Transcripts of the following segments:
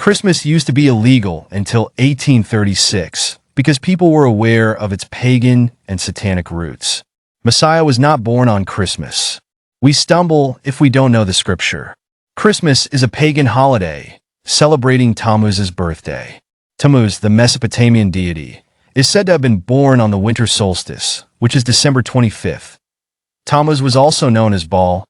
Christmas used to be illegal until 1836 because people were aware of its pagan and satanic roots. Messiah was not born on Christmas. We stumble if we don't know the scripture. Christmas is a pagan holiday celebrating Tammuz's birthday. Tammuz, the Mesopotamian deity, is said to have been born on the winter solstice, which is December 25th. Tammuz was also known as Baal,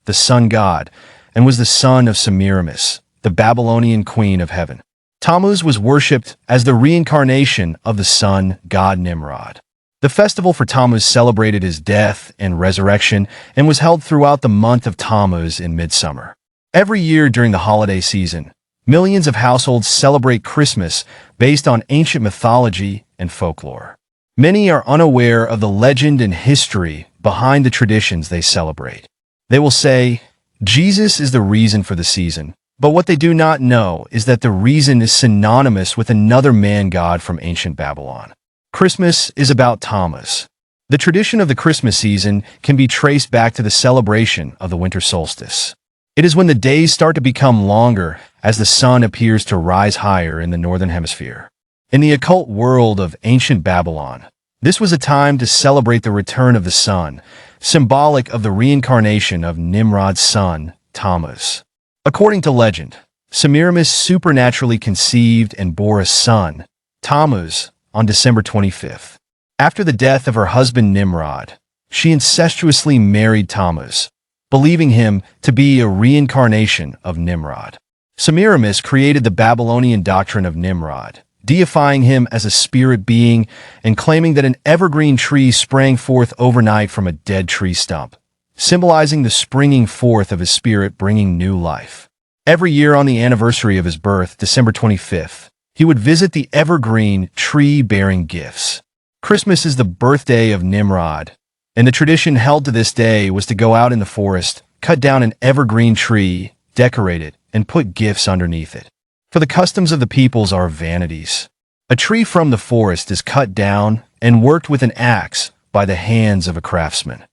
the sun-god, and was the son of Semiramis, the Babylonian queen of heaven. Tammuz was worshipped as the reincarnation of the sun god Nimrod. The festival for Tammuz celebrated his death and resurrection and was held throughout the month of Tammuz in midsummer. Every year during the holiday season, millions of households celebrate Christmas based on ancient mythology and folklore. Many are unaware of the legend and history behind the traditions they celebrate. They will say, Jesus is the reason for the season, but what they do not know is that the reason is synonymous with another man-god from ancient Babylon. Christmas is about Tammuz. The tradition of the Christmas season can be traced back to the celebration of the winter solstice. It is when the days start to become longer as the sun appears to rise higher in the northern hemisphere. In the occult world of ancient Babylon, this was a time to celebrate the return of the sun, symbolic of the reincarnation of Nimrod's son, Tammuz. According to legend, Semiramis supernaturally conceived and bore a son, Tammuz, on December 25th. After the death of her husband Nimrod, she incestuously married Tammuz, believing him to be a reincarnation of Nimrod. Semiramis created the Babylonian doctrine of Nimrod, deifying him as a spirit being and claiming that an evergreen tree sprang forth overnight from a dead tree stump, symbolizing the springing forth of his spirit bringing new life. Every year on the anniversary of his birth, December 25th, he would visit the evergreen tree bearing gifts. Christmas is the birthday of Nimrod, and the tradition held to this day was to go out in the forest, cut down an evergreen tree, decorate it, and put gifts underneath it. For the customs of the peoples are vanities. A tree from the forest is cut down and worked with an axe by the hands of a craftsman.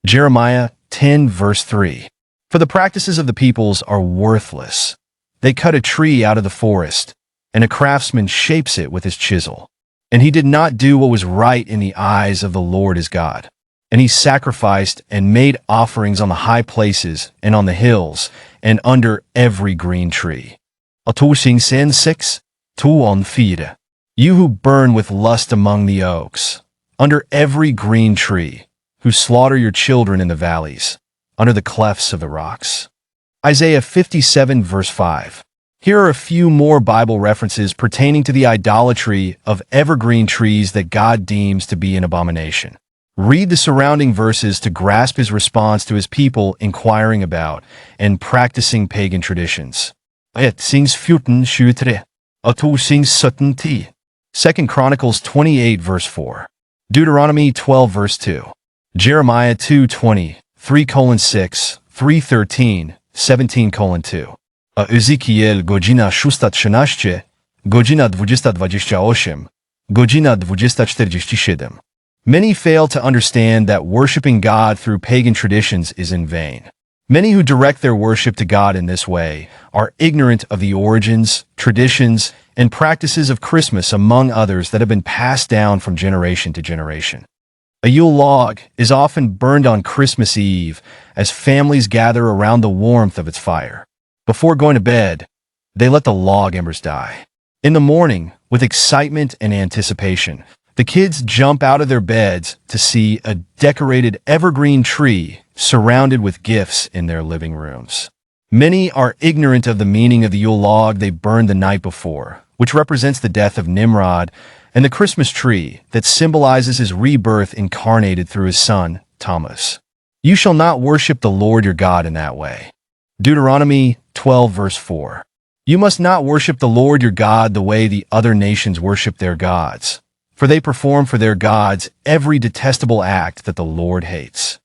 Jeremiah 10 verse 3. For the practices of the peoples are worthless. They cut a tree out of the forest, and a craftsman shapes it with his chisel. And he did not do what was right in the eyes of the Lord his God. And he sacrificed and made offerings on the high places and on the hills and under every green tree. 6, 2-4. You who burn with lust among the oaks, under every green tree, who slaughter your children in the valleys, under the clefts of the rocks. Isaiah 57 verse 5. Here are a few more Bible references pertaining to the idolatry of evergreen trees that God deems to be an abomination. Read the surrounding verses to grasp his response to his people inquiring about and practicing pagan traditions. 1-14-23, 2-17-10. 2 Chronicles 28 verse 4. Deuteronomy 12 verse 2. Jeremiah 2:20, 3:6, 3:13, 17:2. Ezekiel godzina 6:13, godzina 20:28, godzina 20:47. Many fail to understand that worshiping God through pagan traditions is in vain. Many who direct their worship to God in this way are ignorant of the origins, traditions, and practices of Christmas, among others that have been passed down from generation to generation. A Yule log is often burned on Christmas Eve as families gather around the warmth of its fire. Before going to bed, they let the log embers die. In the morning, with excitement and anticipation, the kids jump out of their beds to see a decorated evergreen tree surrounded with gifts in their living rooms. Many are ignorant of the meaning of the Yule log they burned the night before, which represents the death of Nimrod, and the Christmas tree that symbolizes his rebirth incarnated through his son, Tammuz. You shall not worship the Lord your God in that way. Deuteronomy 12 verse 4. You must not worship the Lord your God the way the other nations worship their gods, for they perform for their gods every detestable act that the Lord hates.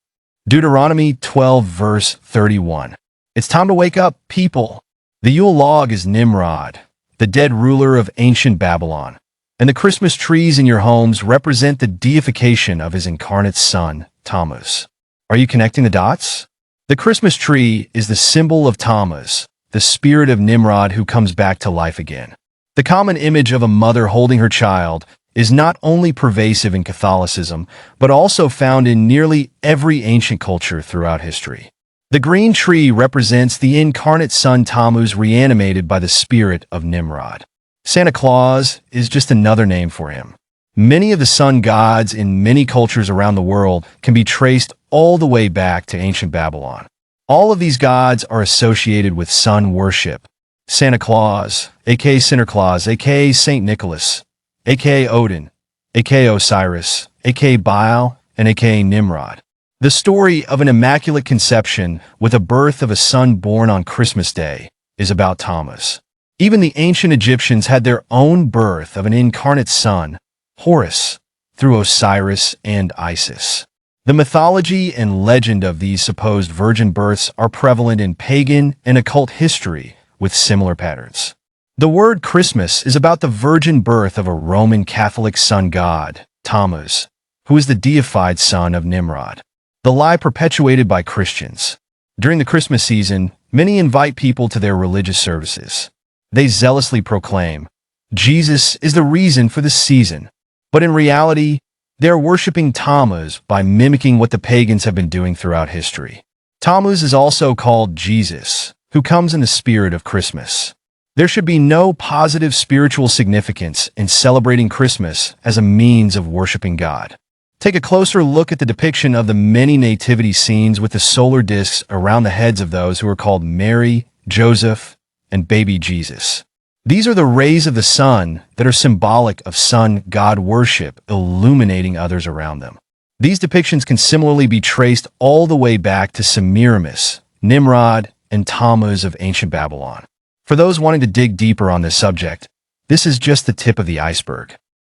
Deuteronomy 12 verse 31. It's time to wake up, people. The Yule log is Nimrod, the dead ruler of ancient Babylon, and the Christmas trees in your homes represent the deification of his incarnate son, Tammuz. Are you connecting the dots? The Christmas tree is the symbol of Tammuz, the spirit of Nimrod who comes back to life again. The common image of a mother holding her child is not only pervasive in Catholicism, but also found in nearly every ancient culture throughout history. The green tree represents the incarnate sun Tammuz reanimated by the spirit of Nimrod. Santa Claus is just another name for him. Many of the sun gods in many cultures around the world can be traced all the way back to ancient Babylon. All of these gods are associated with sun worship. Santa Claus, aka Sinterklaas, aka Saint Nicholas, aka Odin, aka Osiris, aka Baal, and aka Nimrod. The story of an immaculate conception with a birth of a son born on Christmas Day is about Tammuz. Even the ancient Egyptians had their own birth of an incarnate son, Horus, through Osiris and Isis. The mythology and legend of these supposed virgin births are prevalent in pagan and occult history with similar patterns. The word Christmas is about the virgin birth of a Roman Catholic sun god, Tammuz, who is the deified son of Nimrod. The lie perpetuated by Christians. During the Christmas season, many invite people to their religious services. They zealously proclaim, Jesus is the reason for the season. But in reality, they are worshiping Tammuz by mimicking what the pagans have been doing throughout history. Tammuz is also called Jesus, who comes in the spirit of Christmas. There should be no positive spiritual significance in celebrating Christmas as a means of worshiping God. Take a closer look at the depiction of the many nativity scenes with the solar discs around the heads of those who are called Mary, Joseph, and baby Jesus. These are the rays of the sun that are symbolic of sun god worship, illuminating others around them. These depictions can similarly be traced all the way back to Semiramis, Nimrod, and Tammuz of ancient Babylon. For those wanting to dig deeper on this subject, this is just the tip of the iceberg.